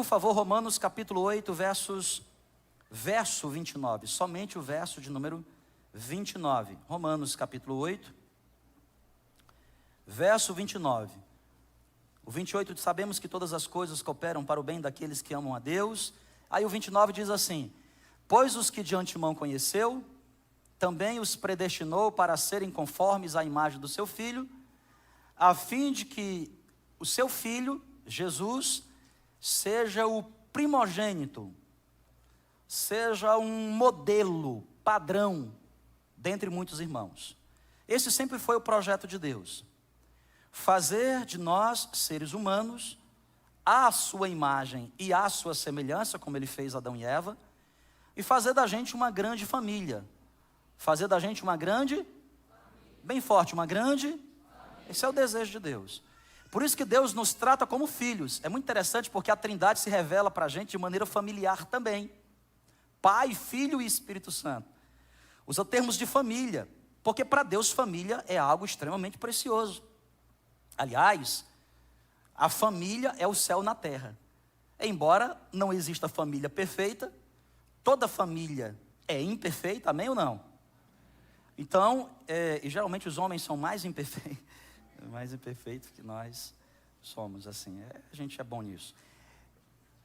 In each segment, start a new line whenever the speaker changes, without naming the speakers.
Por favor, Romanos capítulo 8, verso 29. Somente o verso de número 29. Romanos capítulo 8, verso 29. O 28, sabemos que todas as coisas cooperam para o bem daqueles que amam a Deus. Aí o 29 diz assim: pois os que de antemão conheceu, também os predestinou para serem conformes à imagem do seu Filho, a fim de que o seu Filho, Jesus, seja o primogênito, seja um modelo, padrão, dentre muitos irmãos. Esse sempre foi o projeto de Deus. Fazer de nós, seres humanos, à sua imagem e à sua semelhança, como Ele fez Adão e Eva, e fazer da gente uma grande família. Fazer da gente uma grande, bem forte, uma grande, esse é o desejo de Deus. Por isso que Deus nos trata como filhos. É muito interessante porque a Trindade se revela para a gente de maneira familiar também. Pai, Filho e Espírito Santo. Usa termos de família, porque para Deus família é algo extremamente precioso. Aliás, a família é o céu na terra. Embora não exista família perfeita, toda família é imperfeita, amém ou não? Então, e geralmente os homens são mais imperfeitos que nós somos, assim, a gente é bom nisso.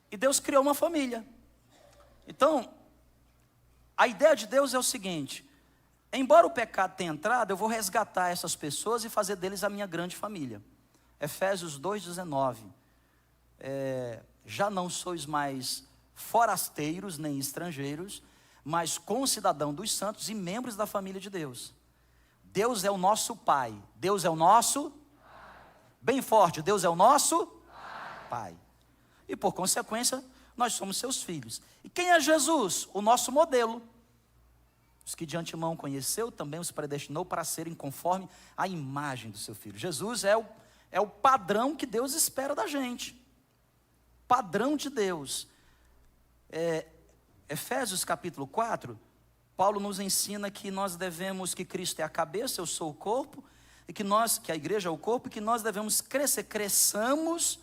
E Deus criou uma família. Então, a ideia de Deus é o seguinte: embora o pecado tenha entrado, eu vou resgatar essas pessoas e fazer deles a minha grande família. Efésios 2,19. Já não sois mais forasteiros nem estrangeiros, mas concidadão dos santos e membros da família de Deus. Deus é o nosso Pai. Deus é o nosso bem forte, Deus é o nosso Pai. E por consequência, nós somos seus filhos. E quem é Jesus? O nosso modelo. Os que de antemão conheceu, também os predestinou para serem conforme a imagem do seu Filho. Jesus é o padrão que Deus espera da gente. Padrão de Deus. Efésios capítulo 4, Paulo nos ensina que nós devemos, que Cristo é a cabeça, eu sou o corpo, e que a igreja é o corpo, e que nós devemos cresçamos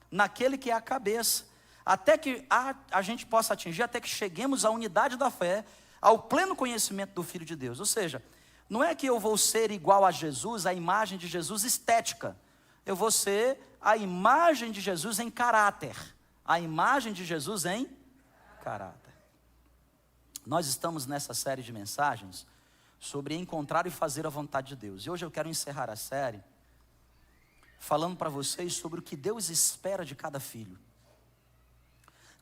naquele que é a cabeça, até que a gente possa atingir, até que cheguemos à unidade da fé, ao pleno conhecimento do Filho de Deus. Ou seja, não é que eu vou ser igual a Jesus, a imagem de Jesus estética, eu vou ser a imagem de Jesus em caráter, a imagem de Jesus em caráter. Nós estamos nessa série de mensagens sobre encontrar e fazer a vontade de Deus. E hoje eu quero encerrar a série falando para vocês sobre o que Deus espera de cada filho.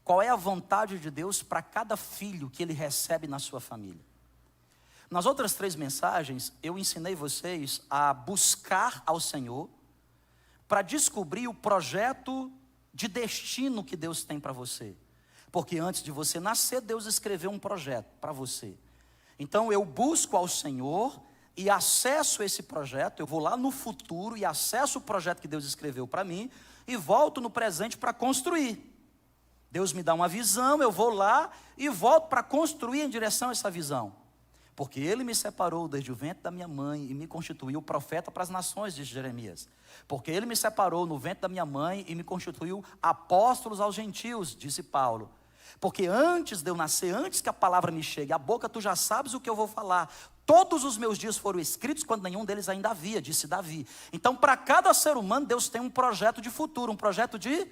Qual é a vontade de Deus para cada filho que Ele recebe na sua família. Nas outras 3 mensagens, eu ensinei vocês a buscar ao Senhor para descobrir o projeto de destino que Deus tem para você. Porque antes de você nascer, Deus escreveu um projeto para você. Então eu busco ao Senhor e acesso esse projeto. Eu vou lá no futuro e acesso o projeto que Deus escreveu para mim e volto no presente para construir. Deus me dá uma visão, eu vou lá e volto para construir em direção a essa visão. Porque Ele me separou desde o ventre da minha mãe e me constituiu profeta para as nações, diz Jeremias. Porque Ele me separou no ventre da minha mãe e me constituiu apóstolos aos gentios, disse Paulo. Porque antes de eu nascer, antes que a palavra me chegue à boca, tu já sabes o que eu vou falar. Todos os meus dias foram escritos quando nenhum deles ainda havia, disse Davi. Então, para cada ser humano, Deus tem um projeto de futuro, um projeto de...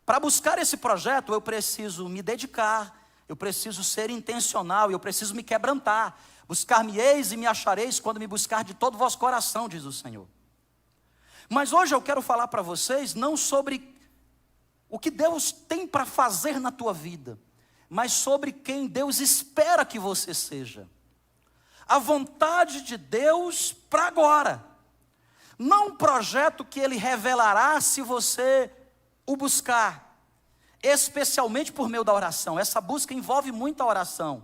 Para buscar esse projeto, eu preciso me dedicar, eu preciso ser intencional, eu preciso me quebrantar. Buscar-me-eis e me achareis quando me buscar de todo o vosso coração, diz o Senhor. Mas hoje eu quero falar para vocês não sobre o que Deus tem para fazer na tua vida, mas sobre quem Deus espera que você seja. A vontade de Deus para agora. Não um projeto que Ele revelará se você o buscar, especialmente por meio da oração. Essa busca envolve muita oração.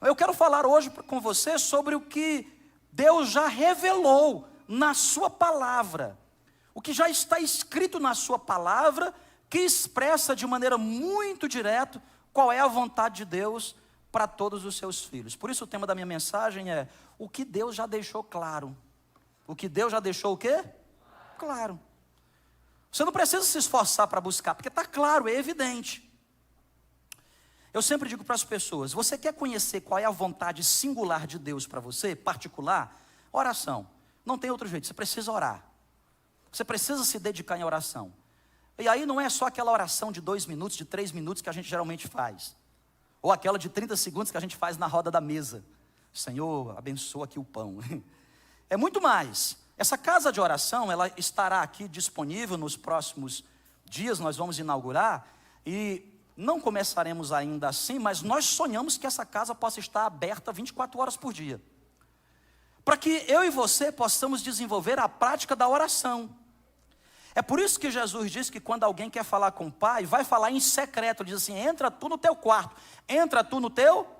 Eu quero falar hoje com você sobre o que Deus já revelou na sua palavra. O que já está escrito na sua palavra, que expressa de maneira muito direta qual é a vontade de Deus para todos os seus filhos. Por isso o tema da minha mensagem é o que Deus já deixou claro. O que Deus já deixou o quê? Claro. Você não precisa se esforçar para buscar, porque está claro, é evidente. Eu sempre digo para as pessoas, você quer conhecer qual é a vontade singular de Deus para você, particular? Oração. Não tem outro jeito, você precisa orar. Você precisa se dedicar em oração. E aí não é só aquela oração de 2 minutos, de 3 minutos que a gente geralmente faz. Ou aquela de 30 segundos que a gente faz na roda da mesa. Senhor, abençoa aqui o pão. É muito mais. Essa casa de oração, ela estará aqui disponível nos próximos dias, nós vamos inaugurar. E não começaremos ainda assim, mas nós sonhamos que essa casa possa estar aberta 24 horas por dia. Para que eu e você possamos desenvolver a prática da oração. É por isso que Jesus diz que quando alguém quer falar com o Pai, vai falar em secreto. Ele diz assim, entra tu no teu quarto, entra tu no teu...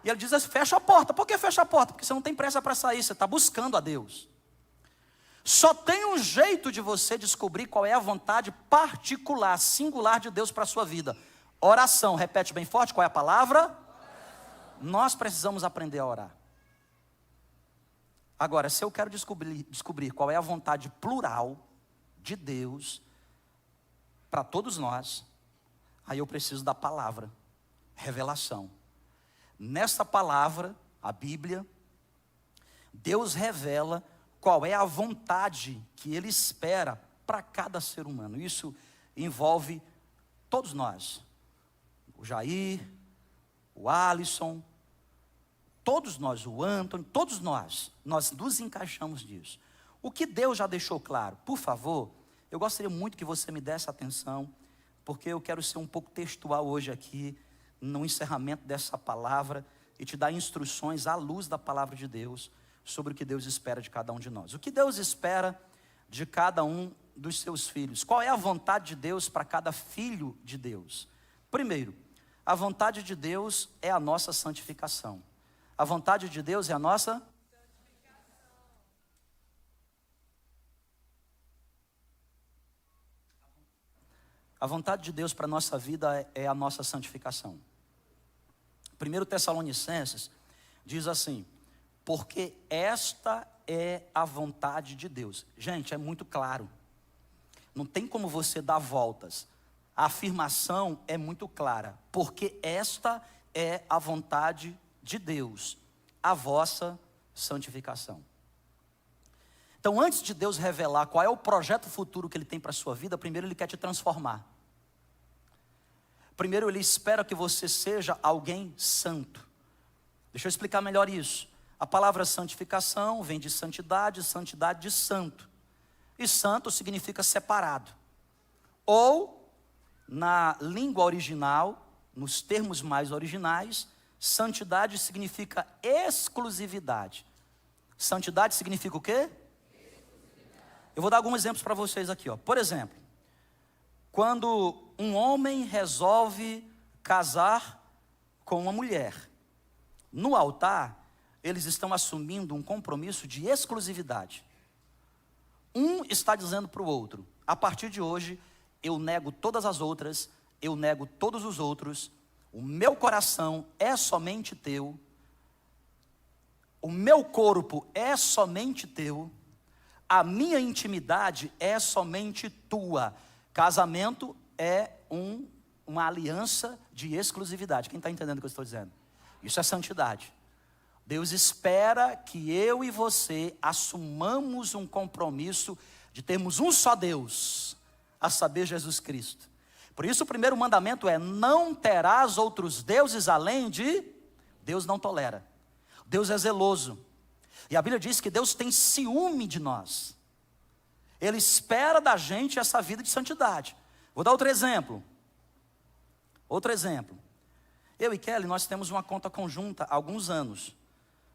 E ele diz assim, fecha a porta. Por que fecha a porta? Porque você não tem pressa para sair, você está buscando a Deus. Só tem um jeito de você descobrir qual é a vontade particular, singular de Deus para a sua vida. Oração, repete bem forte, qual é a palavra? Oração. Nós precisamos aprender a orar. Agora, se eu quero descobrir qual é a vontade plural de Deus para todos nós, aí eu preciso da palavra, revelação. Nessa palavra, a Bíblia, Deus revela qual é a vontade que Ele espera para cada ser humano. Isso envolve todos nós. O Jair, o Alisson, todos nós, o Antônio, todos nós nos encaixamos nisso. O que Deus já deixou claro, por favor, eu gostaria muito que você me desse atenção, porque eu quero ser um pouco textual hoje aqui, no encerramento dessa palavra, e te dar instruções à luz da palavra de Deus, sobre o que Deus espera de cada um de nós. O que Deus espera de cada um dos seus filhos? Qual é a vontade de Deus para cada filho de Deus? Primeiro, a vontade de Deus é a nossa santificação. A vontade de Deus é a nossa A vontade de Deus para a nossa vida é a nossa santificação. 1 Tessalonicenses diz assim, porque esta é a vontade de Deus. Gente, é muito claro. Não tem como você dar voltas. A afirmação é muito clara. Porque esta é a vontade de Deus, a vossa santificação. Então, antes de Deus revelar qual é o projeto futuro que Ele tem para a sua vida, primeiro Ele quer te transformar. Primeiro Ele espera que você seja alguém santo. Deixa eu explicar melhor isso. A palavra santificação vem de santidade, santidade de santo. E santo significa separado. Ou, na língua original, nos termos mais originais, santidade significa exclusividade. Santidade significa o quê? Eu vou dar alguns exemplos para vocês aqui, ó. Por exemplo, quando um homem resolve casar com uma mulher, no altar, eles estão assumindo um compromisso de exclusividade. Um está dizendo para o outro, a partir de hoje, eu nego todas as outras, eu nego todos os outros, o meu coração é somente teu, o meu corpo é somente teu, a minha intimidade é somente tua. Casamento é uma aliança de exclusividade. Quem está entendendo o que eu estou dizendo? Isso é santidade. Deus espera que eu e você assumamos um compromisso de termos um só Deus, a saber, Jesus Cristo. Por isso o primeiro mandamento é, não terás outros deuses além de... Deus não tolera. Deus é zeloso. E a Bíblia diz que Deus tem ciúme de nós. Ele espera da gente essa vida de santidade. Vou dar outro exemplo. Outro exemplo. Eu e Kelly, nós temos uma conta conjunta há alguns anos.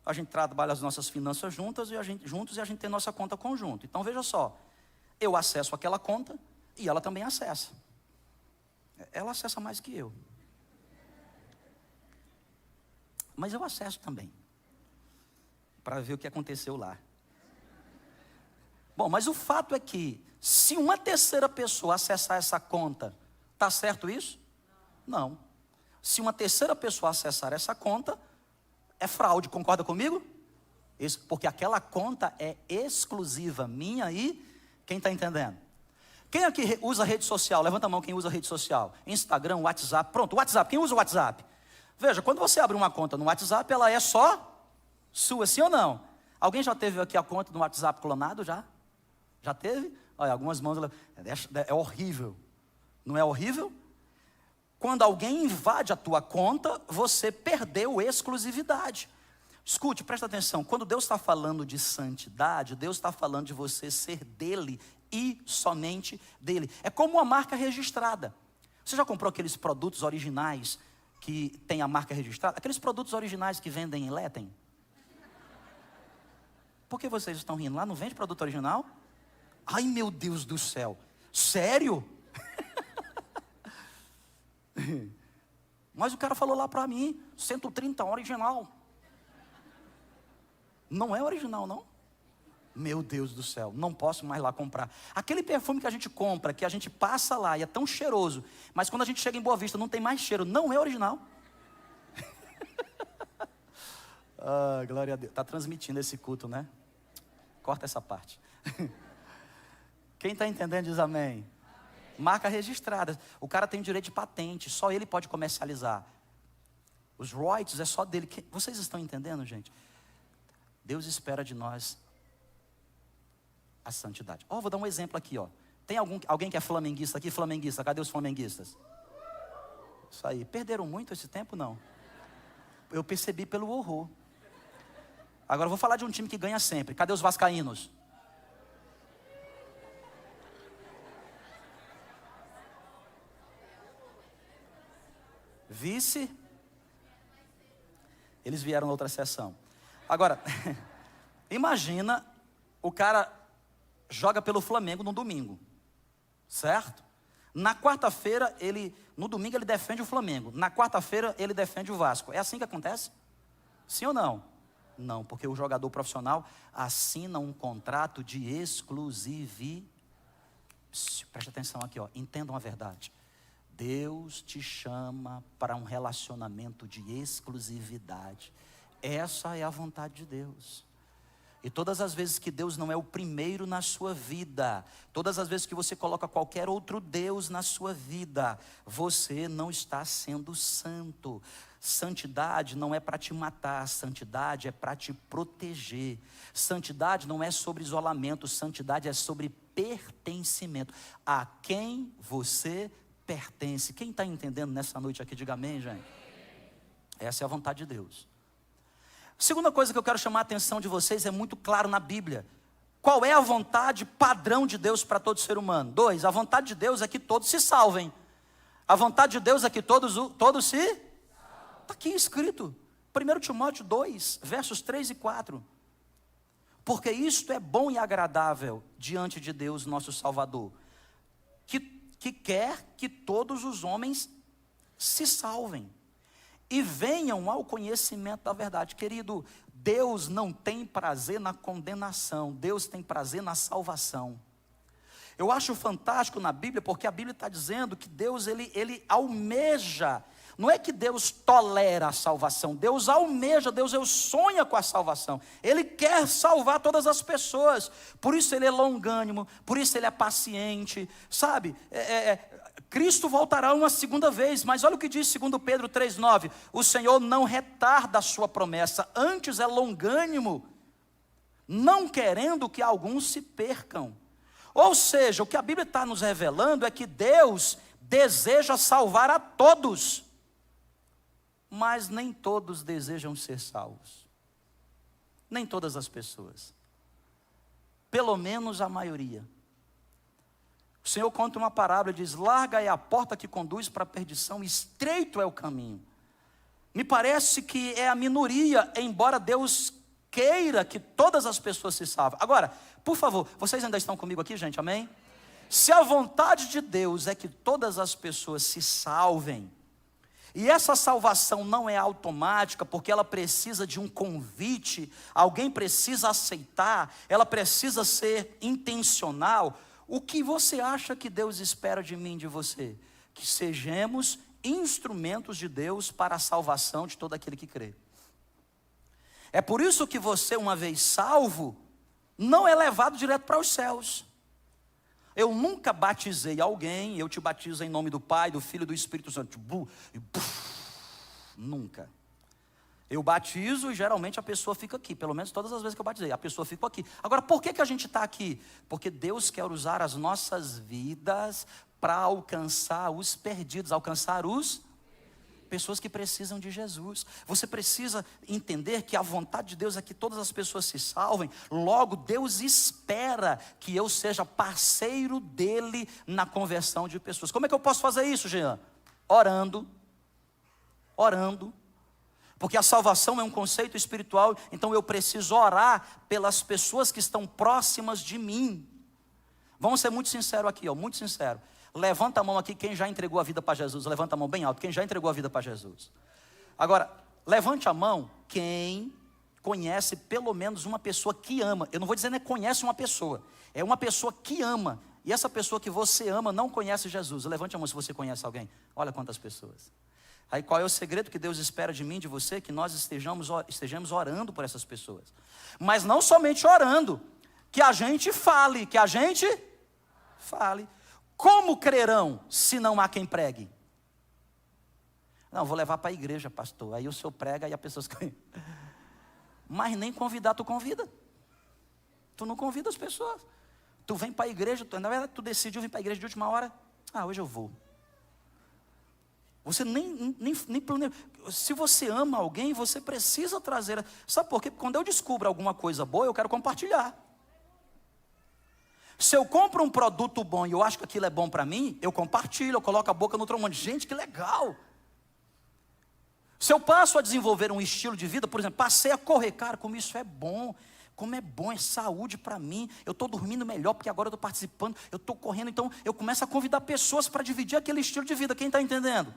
A gente trabalha as nossas finanças juntos e a gente tem nossa conta conjunta. Então veja só, eu acesso aquela conta e ela também acessa. Ela acessa mais que eu. Mas eu acesso também, para ver o que aconteceu lá. Bom, mas o fato é que, se uma terceira pessoa acessar essa conta, está certo isso? Não. Se uma terceira pessoa acessar essa conta, é fraude, concorda comigo? Isso, porque aquela conta é exclusiva minha e quem está entendendo? Quem aqui usa rede social? Levanta a mão quem usa rede social. Instagram, WhatsApp. Pronto, WhatsApp. Quem usa o WhatsApp? Veja, quando você abre uma conta no WhatsApp, ela é só sua, sim ou não? Alguém já teve aqui a conta no WhatsApp clonado já? Já teve? Olha, algumas mãos... É horrível. Não é horrível? Quando alguém invade a tua conta, você perdeu exclusividade. Escute, presta atenção. Quando Deus está falando de santidade, Deus está falando de você ser dele e somente dele. É como uma marca registrada. Você já comprou aqueles produtos originais que tem a marca registrada? Aqueles produtos originais que vendem em Letem? Por que vocês estão rindo? Lá não vende produto original? Ai, meu Deus do céu. Sério? Mas o cara falou lá para mim, 130 original. Não é original, não? Meu Deus do céu, não posso mais lá comprar. Aquele perfume que a gente compra, que a gente passa lá e é tão cheiroso, mas quando a gente chega em Boa Vista não tem mais cheiro, não é original. Ah, glória a Deus. Está transmitindo esse culto, né? Corta essa parte. Quem está entendendo diz amém. Marca registrada. O cara tem direito de patente, só ele pode comercializar. Os royalties é só dele. Vocês estão entendendo, gente? Deus espera de nós a santidade. Vou dar um exemplo aqui, Tem alguém que é flamenguista aqui? Flamenguista, cadê os flamenguistas? Isso aí. Perderam muito esse tempo? Não. Eu percebi pelo horror. Agora eu vou falar de um time que ganha sempre. Cadê os vascaínos? Vice. Eles vieram na outra sessão. Agora, imagina o cara joga pelo Flamengo no domingo, certo? Na quarta-feira, no domingo ele defende o Flamengo. Na quarta-feira ele defende o Vasco. É assim que acontece? Sim ou não? Não, porque o jogador profissional assina um contrato de exclusividade. Preste atenção aqui, entendam a verdade. Deus te chama para um relacionamento de exclusividade. Essa é a vontade de Deus. E todas as vezes que Deus não é o primeiro na sua vida, todas as vezes que você coloca qualquer outro Deus na sua vida, você não está sendo santo. Santidade não é para te matar, santidade é para te proteger. Santidade não é sobre isolamento, santidade é sobre pertencimento. A quem você pertence. Quem está entendendo nessa noite aqui, diga amém, gente. Essa é a vontade de Deus. Segunda coisa que eu quero chamar a atenção de vocês, é muito claro na Bíblia. Qual é a vontade padrão de Deus para todo ser humano? 2, a vontade de Deus é que todos se salvem. A vontade de Deus é que todos se... Está aqui escrito. 1 Timóteo 2, versos 3 e 4. Porque isto é bom e agradável diante de Deus, nosso Salvador, que quer que todos os homens se salvem e venham ao conhecimento da verdade. Querido, Deus não tem prazer na condenação, Deus tem prazer na salvação. Eu acho fantástico na Bíblia, porque a Bíblia está dizendo que Deus, ele almeja, não é que Deus tolera a salvação, Deus almeja, Deus sonha com a salvação, Ele quer salvar todas as pessoas, por isso Ele é longânimo, por isso Ele é paciente, sabe? Cristo voltará uma segunda vez, mas olha o que diz 2 Pedro 3,9, o Senhor não retarda a sua promessa, antes é longânimo, não querendo que alguns se percam. Ou seja, o que a Bíblia está nos revelando é que Deus deseja salvar a todos, mas nem todos desejam ser salvos. Nem todas as pessoas. Pelo menos a maioria. O Senhor conta uma parábola e diz: larga é a porta que conduz para a perdição, estreito é o caminho. Me parece que é a minoria, embora Deus queira que todas as pessoas se salvem. Agora, por favor, vocês ainda estão comigo aqui, gente? Amém? Se a vontade de Deus é que todas as pessoas se salvem, e essa salvação não é automática, porque ela precisa de um convite, alguém precisa aceitar, ela precisa ser intencional. O que você acha que Deus espera de mim e de você? Que sejamos instrumentos de Deus para a salvação de todo aquele que crê. É por isso que você, uma vez salvo, não é levado direto para os céus. Eu nunca batizei alguém, eu te batizo em nome do Pai, do Filho e do Espírito Santo. Nunca. Eu batizo e geralmente a pessoa fica aqui. Pelo menos todas as vezes que eu batizei, a pessoa fica aqui. Agora, por que a gente está aqui? Porque Deus quer usar as nossas vidas para alcançar os perdidos, alcançar os pessoas que precisam de Jesus. Você precisa entender que a vontade de Deus é que todas as pessoas se salvem. Logo, Deus espera que eu seja parceiro dele na conversão de pessoas. Como é que eu posso fazer isso, Jean? Orando. Porque a salvação é um conceito espiritual, então eu preciso orar pelas pessoas que estão próximas de mim. Vamos ser muito sinceros aqui, muito sincero. Levanta a mão aqui quem já entregou a vida para Jesus. Levanta a mão bem alto, quem já entregou a vida para Jesus. Agora, levante a mão quem conhece pelo menos uma pessoa que ama. Eu não vou dizer nem conhece uma pessoa, é uma pessoa que ama. E essa pessoa que você ama não conhece Jesus. Levante a mão se você conhece alguém. Olha quantas pessoas. Aí qual é o segredo que Deus espera de mim, de você? Que nós estejamos orando por essas pessoas. Mas não somente orando, que a gente fale, Como crerão se não há quem pregue? Não, vou levar para a igreja, pastor. Aí o senhor prega e as pessoas... Mas nem convidar tu convida. Tu não convida as pessoas. Tu vem para a igreja, na verdade tu decidiu vir para a igreja de última hora. Hoje eu vou. Você nem planeja. Se você ama alguém, você precisa trazer. Sabe por quê? Porque quando eu descubro alguma coisa boa, eu quero compartilhar. Se eu compro um produto bom e eu acho que aquilo é bom para mim, eu compartilho, eu coloco a boca no trombone. Gente, que legal. Se eu passo a desenvolver um estilo de vida, por exemplo, passei a correr, cara, como isso é bom. Como é bom, é saúde para mim. Eu estou dormindo melhor porque agora eu estou participando, eu estou correndo. Então eu começo a convidar pessoas para dividir aquele estilo de vida. Quem está entendendo?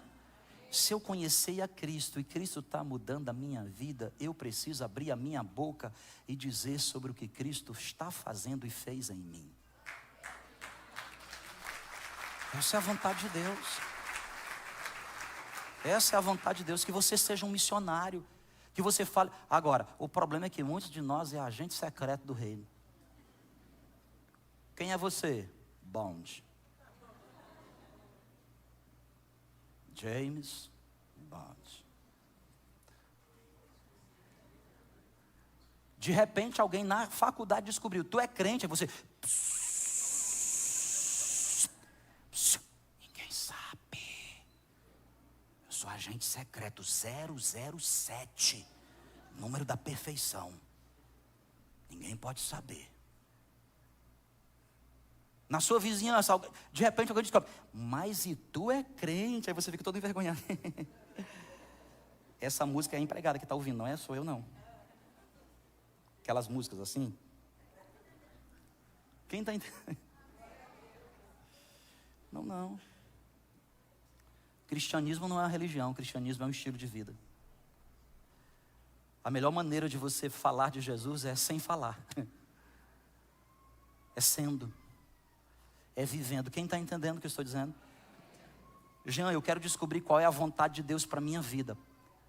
Se eu conhecer a Cristo e Cristo está mudando a minha vida, eu preciso abrir a minha boca e dizer sobre o que Cristo está fazendo e fez em mim. Essa é a vontade de Deus. Essa é a vontade de Deus, que você seja um missionário, que você fale. Agora, o problema é que muitos de nós é agente secreto do reino. Quem é você? Bond. James Bond. De repente alguém na faculdade descobriu, tu é crente, aí você... Ninguém sabe. Eu sou agente secreto 007. Número da perfeição. Ninguém pode saber. Na sua vizinhança, de repente alguém descobre, mas e tu é crente? Aí você fica todo envergonhado. Essa música é a empregada que está ouvindo, não é? Sou eu não. Aquelas músicas assim. Quem está entendendo? Não. Cristianismo não é uma religião, cristianismo é um estilo de vida. A melhor maneira de você falar de Jesus é sem falar. É sendo. É vivendo. Quem está entendendo o que eu estou dizendo? Jean, eu quero descobrir qual é a vontade de Deus para a minha vida.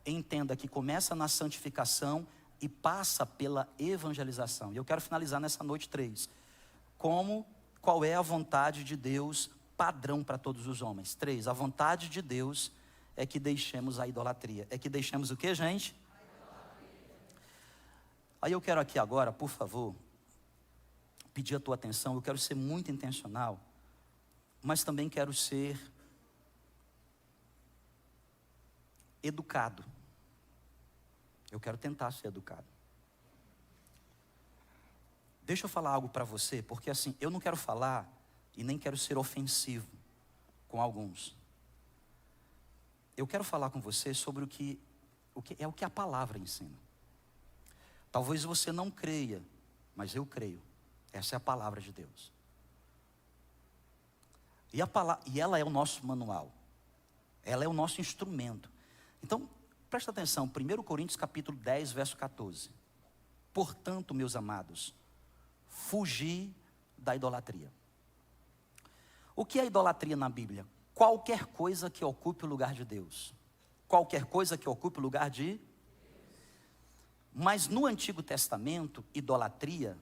Entenda que começa na santificação e passa pela evangelização. E eu quero finalizar nessa noite 3. Qual é a vontade de Deus padrão para todos os homens? 3. A vontade de Deus é que deixemos a idolatria. É que deixemos o que, gente? Aí eu quero aqui agora, por favor, pedir a tua atenção. Eu quero ser muito intencional, mas também quero ser educado. Eu quero tentar ser educado. Deixa eu falar algo para você, porque assim, eu não quero falar e nem quero ser ofensivo com alguns. Eu quero falar com você sobre o que a palavra ensina. Talvez você não creia, mas eu creio. Essa é a palavra de Deus. E ela é o nosso manual. Ela é o nosso instrumento. Então, presta atenção, 1 Coríntios capítulo 10, verso 14. Portanto, meus amados, fugi da idolatria. O que é idolatria na Bíblia? Qualquer coisa que ocupe o lugar de Deus. Qualquer coisa que ocupe o lugar de... Mas no Antigo Testamento, idolatria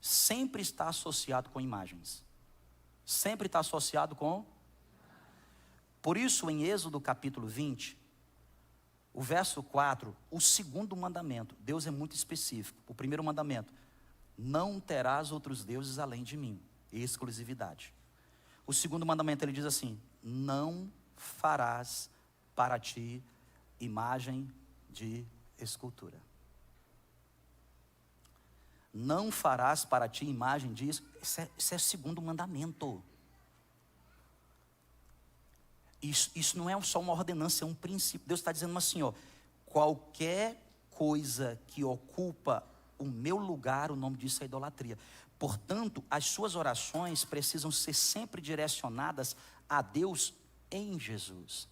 sempre está associado com imagens. Sempre está associado com... Por isso, em Êxodo capítulo 20, o verso 4, o segundo mandamento, Deus é muito específico. O primeiro mandamento, não terás outros deuses além de mim. Exclusividade. O segundo mandamento, ele diz assim, não farás para ti imagem de escultura. Não farás para ti imagem de... Isso é o segundo mandamento. Isso não é só uma ordenança, é um princípio. Deus está dizendo assim, ó, qualquer coisa que ocupa o meu lugar, o nome disso é idolatria. Portanto, as suas orações precisam ser sempre direcionadas a Deus em Jesus.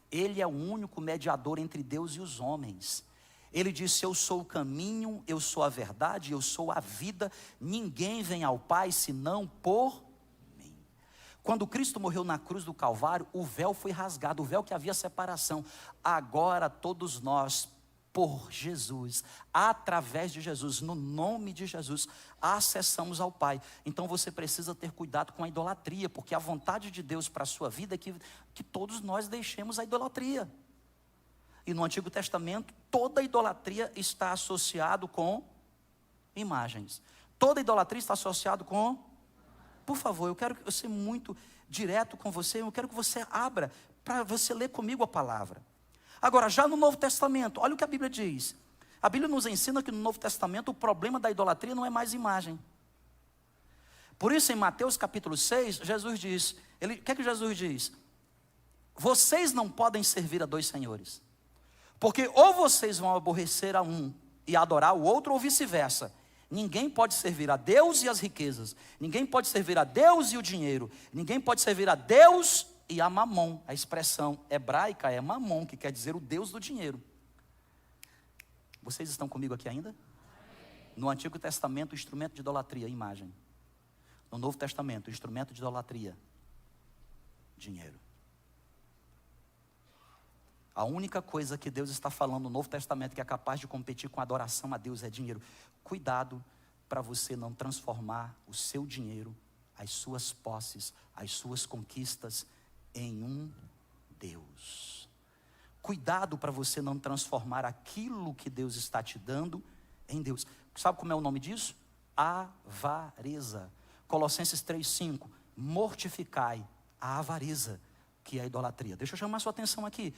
Ele é o único mediador entre Deus e os homens. Ele disse, eu sou o caminho, eu sou a verdade, eu sou a vida. Ninguém vem ao Pai senão por mim. Quando Cristo morreu na cruz do Calvário, o véu foi rasgado, o véu que havia separação. Agora todos nós, por Jesus, através de Jesus, no nome de Jesus, acessamos ao Pai. Então você precisa ter cuidado com a idolatria, porque a vontade de Deus para a sua vida é que todos nós deixemos a idolatria. E no Antigo Testamento, toda idolatria está associado com imagens. Toda idolatria está associado com... Por favor, eu quero ser muito direto com você, eu quero que você abra para você ler comigo a palavra. Agora, já no Novo Testamento, olha o que a Bíblia diz. A Bíblia nos ensina que no Novo Testamento o problema da idolatria não é mais imagem. Por isso, em Mateus capítulo 6, Jesus diz, o que é que Jesus diz? Vocês não podem servir a dois senhores. Porque ou vocês vão aborrecer a um e adorar o outro, ou vice-versa. Ninguém pode servir a Deus e as riquezas. Ninguém pode servir a Deus e o dinheiro. Ninguém pode servir a Deus e a Mamon. A expressão hebraica é Mamon, que quer dizer o Deus do dinheiro. Vocês estão comigo aqui ainda? No Antigo Testamento, o instrumento de idolatria, imagem. No Novo Testamento, o instrumento de idolatria, dinheiro. A única coisa que Deus está falando no Novo Testamento que é capaz de competir com a adoração a Deus é dinheiro. Cuidado para você não transformar o seu dinheiro, as suas posses, as suas conquistas em um Deus. Cuidado para você não transformar aquilo que Deus está te dando em Deus. Sabe como é o nome disso? Avareza. Colossenses 3,5. Mortificai a avareza, que é a idolatria. Deixa eu chamar sua atenção aqui.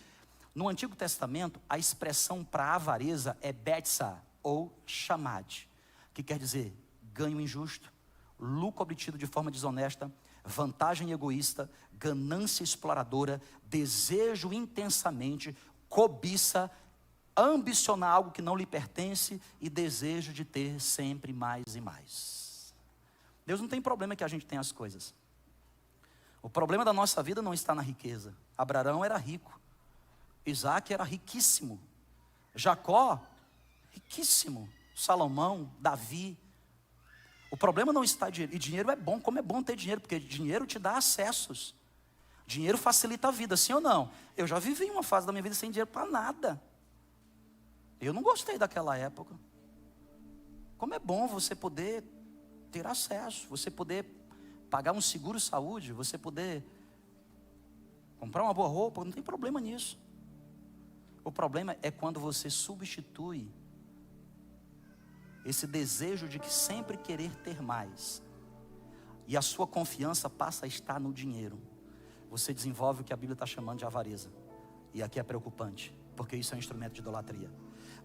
No Antigo Testamento, a expressão para avareza é betsa ou chamad, que quer dizer ganho injusto, lucro obtido de forma desonesta, vantagem egoísta, ganância exploradora, desejo intensamente, cobiça, ambicionar algo que não lhe pertence e desejo de ter sempre mais e mais. Deus não tem problema que a gente tenha as coisas. O problema da nossa vida não está na riqueza. Abraão era rico. Isaac era riquíssimo. Jacó, riquíssimo. Salomão, Davi. O problema não está em dinheiro. E dinheiro é bom. Como é bom ter dinheiro? Porque dinheiro te dá acessos. Dinheiro facilita a vida, sim ou não? Eu já vivi uma fase da minha vida sem dinheiro para nada. Eu não gostei daquela época. Como é bom você poder ter acesso. Você poder pagar um seguro saúde. Você poder comprar uma boa roupa. Não tem problema nisso. O problema é quando você substitui esse desejo de que sempre querer ter mais, e a sua confiança passa a estar no dinheiro. Você desenvolve o que a Bíblia está chamando de avareza. E aqui é preocupante, porque isso é um instrumento de idolatria.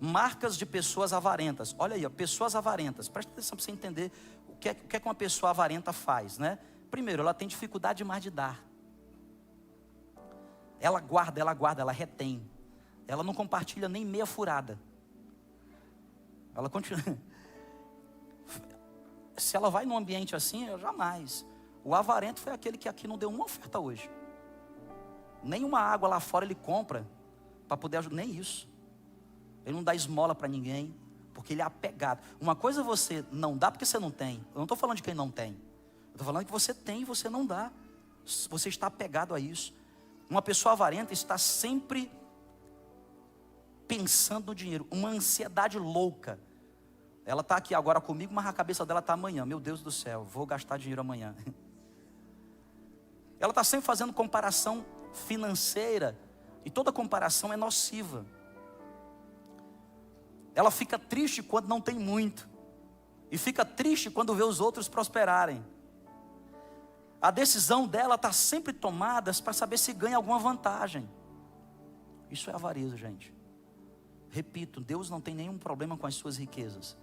Marcas de pessoas avarentas. Olha aí, ó, pessoas avarentas. Presta atenção para você entender o que é que uma pessoa avarenta faz, né? Primeiro, ela tem dificuldade demais de dar. Ela guarda, ela retém. Ela não compartilha nem meia furada. Ela continua. Se ela vai num ambiente assim, eu jamais. O avarento foi aquele que aqui não deu uma oferta hoje. Nem uma água lá fora ele compra para poder ajudar. Nem isso. Ele não dá esmola para ninguém, porque ele é apegado. Uma coisa você não dá porque você não tem. Eu não estou falando de quem não tem. Eu estou falando que você tem e você não dá. Você está apegado a isso. Uma pessoa avarenta está sempre pensando no dinheiro, uma ansiedade louca. Ela está aqui agora comigo, mas a cabeça dela está amanhã. Meu Deus do céu, vou gastar dinheiro amanhã. Ela está sempre fazendo comparação financeira. E toda comparação é nociva. Ela fica triste quando não tem muito. E fica triste quando vê os outros prosperarem. A decisão dela está sempre tomada para saber se ganha alguma vantagem. Isso é avareza, gente. Repito, Deus não tem nenhum problema com as suas riquezas.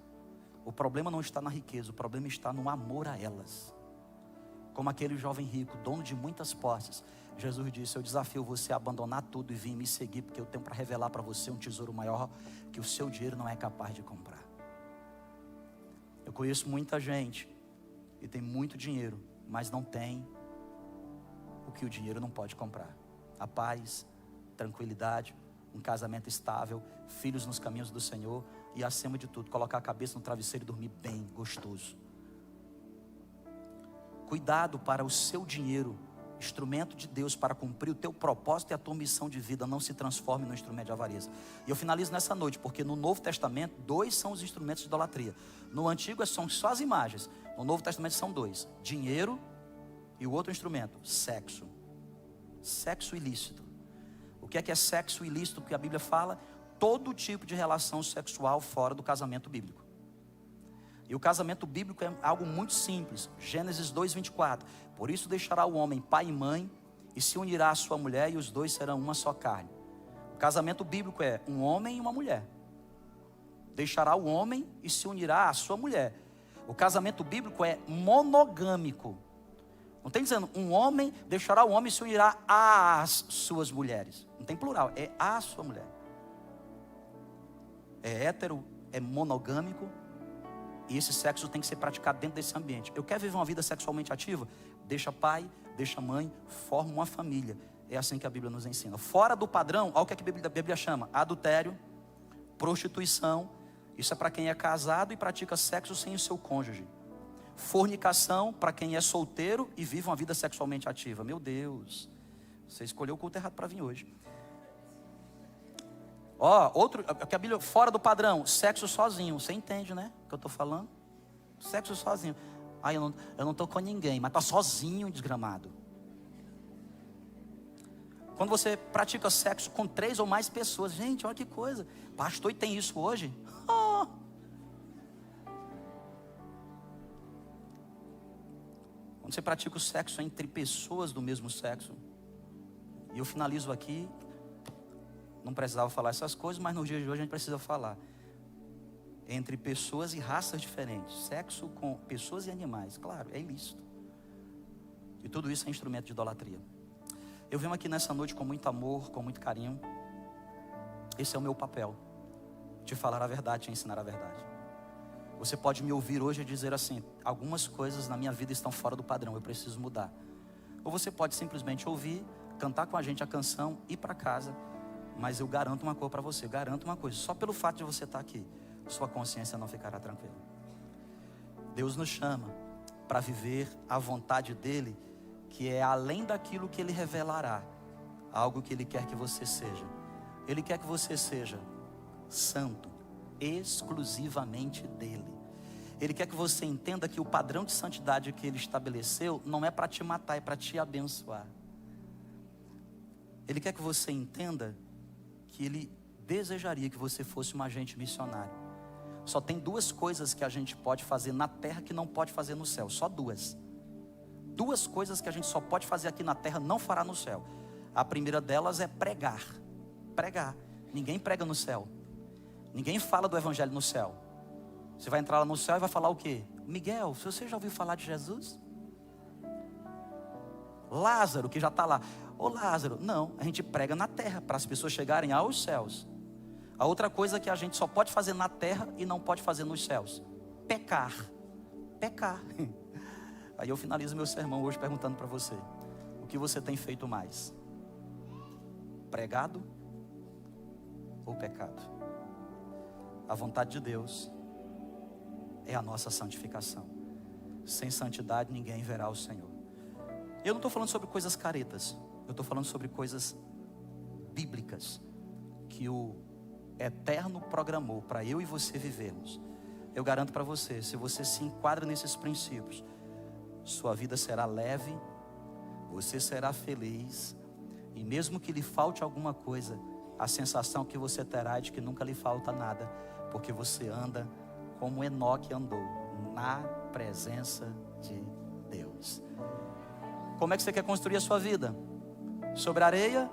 O problema não está na riqueza, o problema está no amor a elas. Como aquele jovem rico, dono de muitas posses. Jesus disse: eu desafio você a abandonar tudo e vir me seguir, porque eu tenho para revelar para você um tesouro maior que o seu dinheiro não é capaz de comprar. Eu conheço muita gente e tem muito dinheiro, mas não tem o que o dinheiro não pode comprar: a paz, tranquilidade, um casamento estável, filhos nos caminhos do Senhor e, acima de tudo, colocar a cabeça no travesseiro e dormir bem, gostoso. Cuidado para o seu dinheiro, instrumento de Deus para cumprir o teu propósito e a tua missão de vida, não se transforme no instrumento de avareza. E eu finalizo nessa noite, porque no Novo Testamento, 2 são os instrumentos de idolatria. No Antigo são só as imagens, no Novo Testamento são 2: dinheiro e o outro instrumento, sexo. Sexo ilícito. O que é sexo ilícito? Porque a Bíblia fala: todo tipo de relação sexual fora do casamento bíblico. E o casamento bíblico é algo muito simples. Gênesis 2:24. Por isso deixará o homem pai e mãe, e se unirá à sua mulher, e os dois serão uma só carne. O casamento bíblico é um homem e uma mulher. Deixará o homem e se unirá à sua mulher. O casamento bíblico é monogâmico. Não tem dizendo um homem deixará o homem e se unirá às suas mulheres. Não tem plural, é a sua mulher. É hétero, é monogâmico. E esse sexo tem que ser praticado dentro desse ambiente. Eu quero viver uma vida sexualmente ativa? Deixa pai, deixa mãe, forma uma família. É assim que a Bíblia nos ensina. Fora do padrão, olha o que a Bíblia chama: adultério, prostituição. Isso é para quem é casado e pratica sexo sem o seu cônjuge. Fornicação, para quem é solteiro e vive uma vida sexualmente ativa. Meu Deus, você escolheu o culto errado para vir hoje. Outro, que a Bíblia, fora do padrão, sexo sozinho. Você entende, né, o que eu estou falando? Sexo sozinho. Eu não estou com ninguém, mas está sozinho, desgramado. Quando você pratica sexo com 3 ou mais pessoas. Gente, olha que coisa. Pastor, e tem isso hoje? Quando você pratica o sexo entre pessoas do mesmo sexo. E eu finalizo aqui. Não precisava falar essas coisas, mas nos dias de hoje a gente precisa falar. Entre pessoas e raças diferentes. Sexo com pessoas e animais. Claro, é ilícito. E tudo isso é instrumento de idolatria. Eu venho aqui nessa noite com muito amor, com muito carinho. Esse é o meu papel: te falar a verdade, te ensinar a verdade. Você pode me ouvir hoje e dizer assim: algumas coisas na minha vida estão fora do padrão, eu preciso mudar. Ou você pode simplesmente ouvir, cantar com a gente a canção, ir para casa. Mas eu garanto uma coisa para você, garanto uma coisa: só pelo fato de você estar aqui, sua consciência não ficará tranquila. Deus nos chama para viver a vontade dEle, que é além daquilo que Ele revelará, algo que Ele quer que você seja. Ele quer que você seja santo, exclusivamente dEle. Ele quer que você entenda que o padrão de santidade que Ele estabeleceu não é para te matar, é para te abençoar. Ele quer que você entenda que Ele desejaria que você fosse um agente missionário. Só tem 2 coisas que a gente pode fazer na terra que não pode fazer no céu. Só 2. 2 coisas que a gente só pode fazer aqui na terra, não fará no céu. A primeira delas é pregar. Pregar. Ninguém prega no céu. Ninguém fala do evangelho no céu. Você vai entrar lá no céu e vai falar o quê? Miguel, você já ouviu falar de Jesus? Lázaro, que já está lá. Ô Lázaro, não, a gente prega na terra para as pessoas chegarem aos céus. A outra coisa que a gente só pode fazer na terra e não pode fazer nos céus: pecar. Pecar. Aí eu finalizo meu sermão hoje perguntando para você: o que você tem feito mais? Pregado ou pecado? A vontade de Deus é a nossa santificação. Sem santidade ninguém verá o Senhor. Eu não estou falando sobre coisas caretas. Eu estou falando sobre coisas bíblicas que o Eterno programou para eu e você vivermos. eu garanto para você, se você se enquadra nesses princípios, sua vida será leve, você será feliz, e mesmo que lhe falte alguma coisa, a sensação que você terá é de que nunca lhe falta nada, porque você anda como Enoque andou, na presença de Deus. Como é que você quer construir a sua vida? Sobre a areia,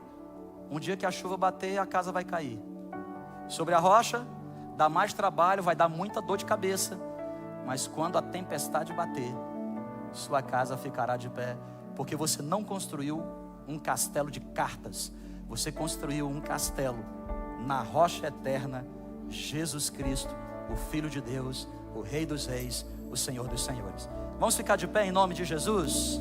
um dia que a chuva bater, a casa vai cair. Sobre a rocha, dá mais trabalho, vai dar muita dor de cabeça, mas quando a tempestade bater, sua casa ficará de pé, porque você não construiu um castelo de cartas, você construiu um castelo na rocha eterna, Jesus Cristo, o Filho de Deus, o Rei dos Reis, o Senhor dos Senhores. Vamos ficar de pé em nome de Jesus?